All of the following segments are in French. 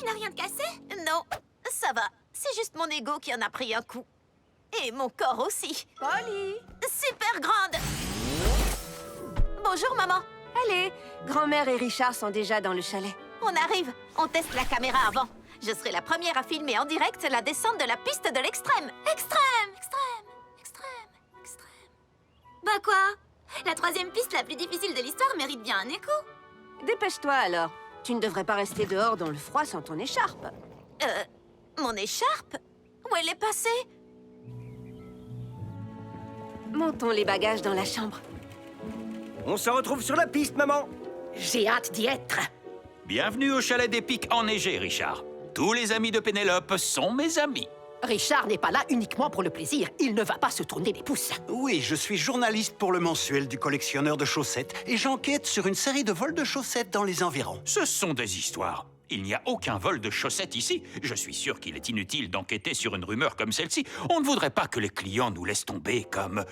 Tu n'as rien de cassé? Non, ça va. C'est juste mon ego qui en a pris un coup. Et mon corps aussi. Polly! Super grande. Bonjour, maman. Allez, grand-mère et Richard sont déjà dans le chalet. On arrive. On teste la caméra avant. Je serai la première à filmer en direct la descente de la piste de l'extrême. Extrême! Extrême, extrême, extrême. Bah quoi? La troisième piste la plus difficile de l'histoire mérite bien un écho. Dépêche-toi alors. Tu ne devrais pas rester dehors dans le froid sans ton écharpe. Mon écharpe? Où elle est passée? Montons les bagages dans la chambre. On se retrouve sur la piste, maman. J'ai hâte d'y être. Bienvenue au chalet des pics enneigés, Richard. Tous les amis de Pénélope sont mes amis. Richard n'est pas là uniquement pour le plaisir. Il ne va pas se tourner les pouces. Oui, je suis journaliste pour le mensuel du collectionneur de chaussettes et j'enquête sur une série de vols de chaussettes dans les environs. Ce sont des histoires. Il n'y a aucun vol de chaussettes ici. Je suis sûr qu'il est inutile d'enquêter sur une rumeur comme celle-ci. On ne voudrait pas que les clients nous laissent tomber comme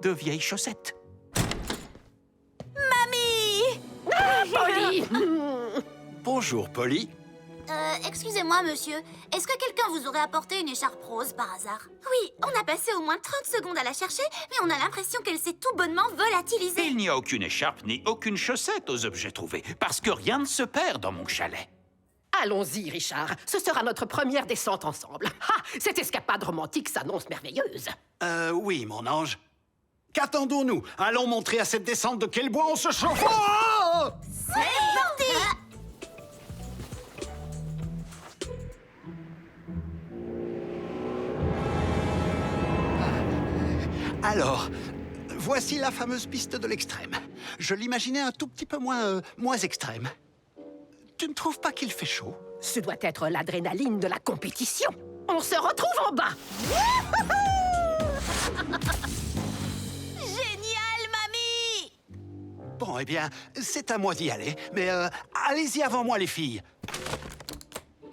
de vieilles chaussettes. Polly! Bonjour, Polly. Excusez-moi, monsieur. Est-ce que quelqu'un vous aurait apporté une écharpe rose par hasard? Oui, on a passé au moins 30 secondes à la chercher, mais on a l'impression qu'elle s'est tout bonnement volatilisée. Il n'y a aucune écharpe ni aucune chaussette aux objets trouvés, parce que rien ne se perd dans mon chalet. Allons-y, Richard. Ce sera notre première descente ensemble. Ah, cette escapade romantique s'annonce merveilleuse. Oui, mon ange. Qu'attendons-nous? Allons montrer à cette descente de quel bois on se chauffe. Oh! C'est parti! Alors, voici la fameuse piste de l'extrême. Je l'imaginais un tout petit peu moins extrême. Tu ne trouves pas qu'il fait chaud? Ce doit être l'adrénaline de la compétition. On se retrouve en bas. Génial, mamie! Bon, eh bien, c'est à moi d'y aller. Mais allez-y avant moi, les filles.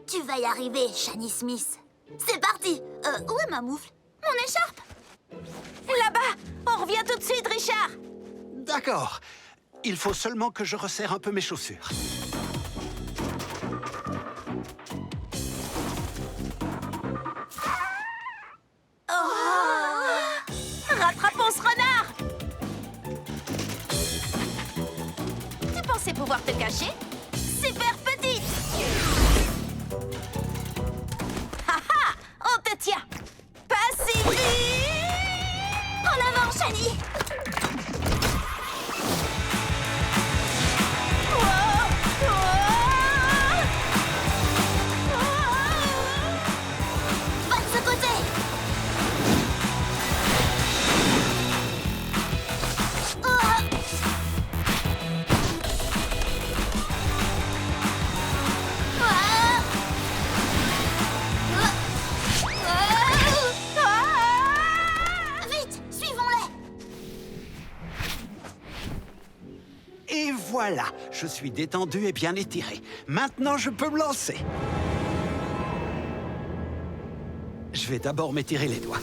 Tu vas y arriver, Shani Smith. C'est parti! Où est ma moufle? Mon écharpe? Là-bas! On revient tout de suite, Richard! D'accord. Il faut seulement que je resserre un peu mes chaussures. Rattrapons ce renard! Tu pensais pouvoir te cacher? Super petite! Haha! On te tient! Pas si vite! En avant, Shani! Va de ce côté! Vite, suivons-les! Et voilà, je suis détendu et bien étiré. Maintenant, je peux me lancer. Je vais d'abord m'étirer les doigts.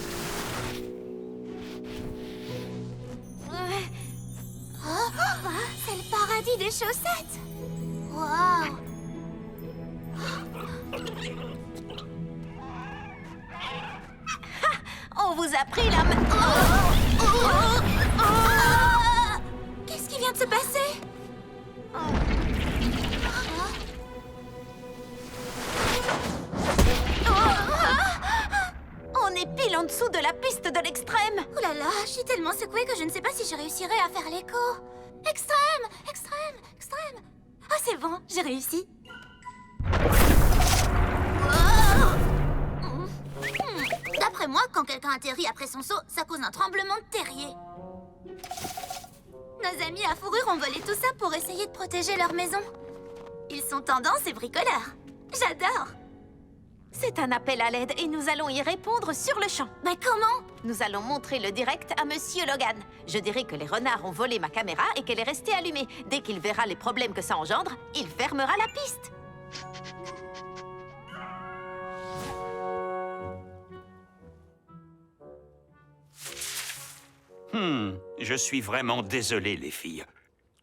C'est le paradis des chaussettes! Waouh! On vous a pris la main... Qu'est-ce qui vient de se passer? On est pile en dessous de la piste de l'extrême! Oh là là, je suis tellement secouée que je ne sais pas si je réussirai à faire l'écho. Extrême! Extrême! Extrême! Ah, c'est bon, j'ai réussi. D'après moi, quand quelqu'un atterrit après son saut, ça cause un tremblement de terrier. Nos amis à fourrure ont volé tout ça pour essayer de protéger leur maison. Ils sont tendance et bricoleurs. J'adore! C'est un appel à l'aide et nous allons y répondre sur le champ. Mais comment? Nous allons montrer le direct à Monsieur Logan. Je dirai que les renards ont volé ma caméra et qu'elle est restée allumée. Dès qu'il verra les problèmes que ça engendre, il fermera la piste. Je suis vraiment désolé, les filles.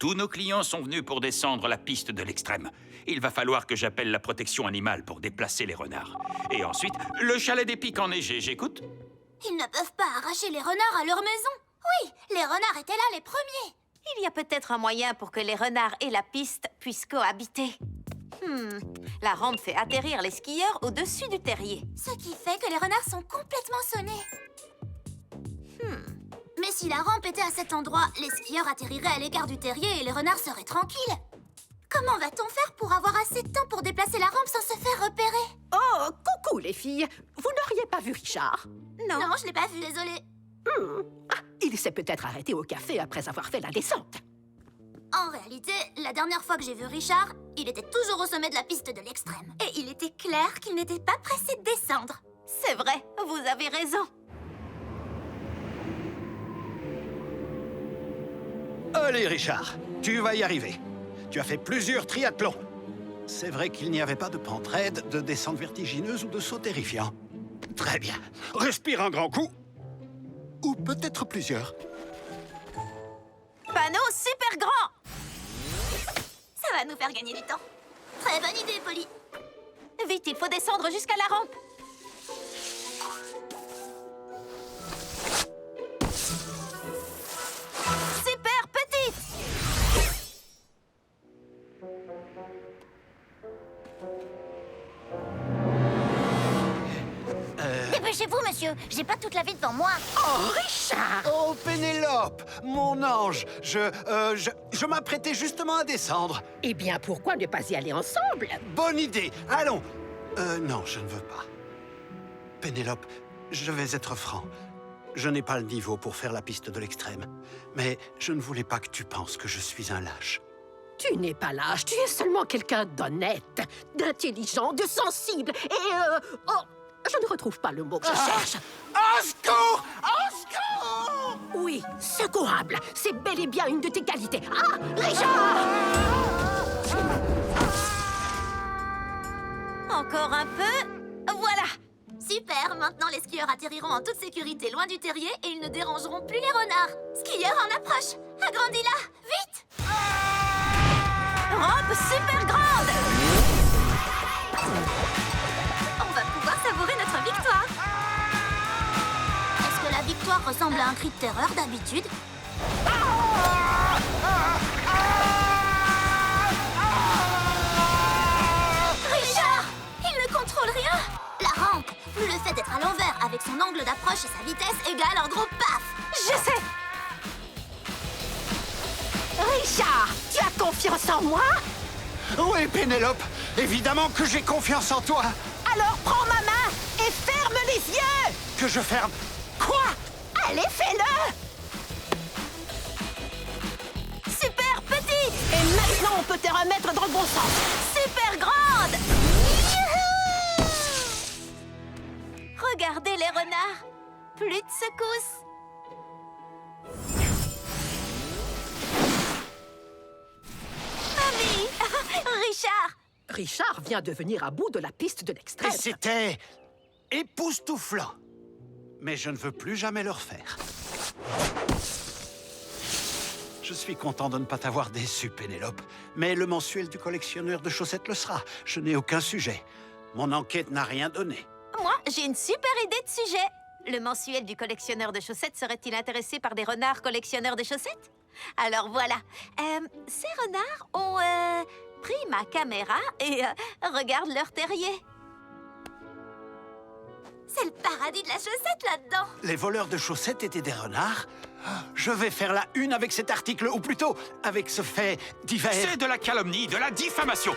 Tous nos clients sont venus pour descendre la piste de l'extrême. Il va falloir que j'appelle la protection animale pour déplacer les renards. Et ensuite, le chalet des pics enneigés, j'écoute? Ils ne peuvent pas arracher les renards à leur maison. Oui, les renards étaient là les premiers. Il y a peut-être un moyen pour que les renards et la piste puissent cohabiter. La rampe fait atterrir les skieurs au-dessus du terrier. Ce qui fait que les renards sont complètement sonnés. Mais si la rampe était à cet endroit, les skieurs atterriraient à l'écart du terrier et les renards seraient tranquilles. Comment va-t-on faire pour avoir assez de temps pour déplacer la rampe sans se faire repérer? Oh, coucou les filles. Vous n'auriez pas vu Richard? Non, je l'ai pas vu, désolée. Il s'est peut-être arrêté au café après avoir fait la descente. En réalité, la dernière fois que j'ai vu Richard, il était toujours au sommet de la piste de l'extrême. Et il était clair qu'il n'était pas pressé de descendre. C'est vrai, vous avez raison. Allez, Richard, tu vas y arriver. Tu as fait plusieurs triathlons. C'est vrai qu'il n'y avait pas de pente raide, de descente vertigineuse ou de saut terrifiant. Très bien. Respire un grand coup. Ou peut-être plusieurs. Panneau super grand! Ça va nous faire gagner du temps. Très bonne idée, Polly. Vite, il faut descendre jusqu'à la rampe. Super petite! Dépêchez-vous, monsieur. J'ai pas toute la vie devant moi. Oh, Richard! Oh, Pénélope, mon ange, je m'apprêtais justement à descendre. Eh bien, pourquoi ne pas y aller ensemble? Bonne idée, allons. Non, je ne veux pas. Pénélope, je vais être franc. Je n'ai pas le niveau pour faire la piste de l'extrême. Mais je ne voulais pas que tu penses que je suis un lâche. Tu n'es pas lâche, tu es seulement quelqu'un d'honnête, d'intelligent, de sensible et oh, je ne retrouve pas le mot que je cherche. Au secours! Au secours! Oui, secourable, c'est bel et bien une de tes qualités. Ah, Richard! Encore un peu. Voilà. Super, maintenant les skieurs atterriront en toute sécurité loin du terrier et ils ne dérangeront plus les renards. Skieurs en approche. Agrandis-la, vite! Rampe super grande! On va pouvoir savourer notre victoire. Est-ce que la victoire ressemble à un cri de terreur d'habitude? Richard! Il ne contrôle rien! La rampe, plus le fait d'être à l'envers avec son angle d'approche et sa vitesse égale un gros paf! Je sais! Richard, tu as confiance en moi? Oui, Pénélope, évidemment que j'ai confiance en toi. Alors prends ma main et ferme les yeux! Que je ferme. Quoi? Allez, fais-le! Super petite! Et maintenant, on peut te remettre dans le bon sens. Super grande! Regardez les renards. Plus de secousses. Mamie! Richard! Richard vient de venir à bout de la piste de Et l'extrême. c'était époustouflant. Mais je ne veux plus jamais le refaire. Je suis content de ne pas t'avoir déçu, Pénélope. Mais le mensuel du collectionneur de chaussettes le sera. Je n'ai aucun sujet. Mon enquête n'a rien donné. Moi, j'ai une super idée de sujet. Le mensuel du collectionneur de chaussettes serait-il intéressé par des renards collectionneurs de chaussettes? Alors voilà, ces renards ont pris ma caméra et regardent leur terrier. C'est le paradis de la chaussette là-dedans! Les voleurs de chaussettes étaient des renards? Je vais faire la une avec cet article, ou plutôt avec ce fait divers. C'est de la calomnie, de la diffamation.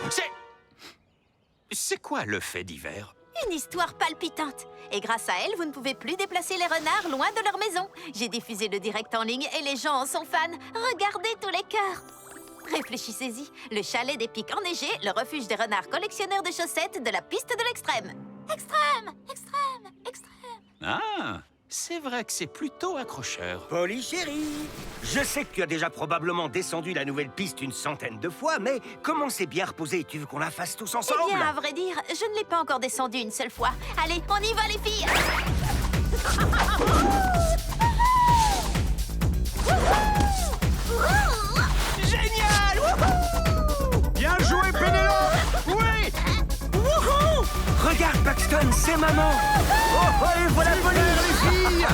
C'est quoi le fait divers? Une histoire palpitante. Et grâce à elle, vous ne pouvez plus déplacer les renards loin de leur maison. J'ai diffusé le direct en ligne et les gens en sont fans. Regardez tous les cœurs. Réfléchissez-y. Le chalet des pics enneigés, le refuge des renards collectionneurs de chaussettes de la piste de l'extrême. Extrême! Extrême! Extrême! Ah, c'est vrai que c'est plutôt accrocheur. Polly chérie, je sais que tu as déjà probablement descendu la nouvelle piste une centaine de fois, mais comment c'est bien reposé? Tu veux qu'on la fasse tous ensemble? Eh bien, à vrai dire, je ne l'ai pas encore descendu une seule fois. Allez, on y va les filles! Génial! Paxton, c'est maman. Oh, et voilà Polly. Super, les filles.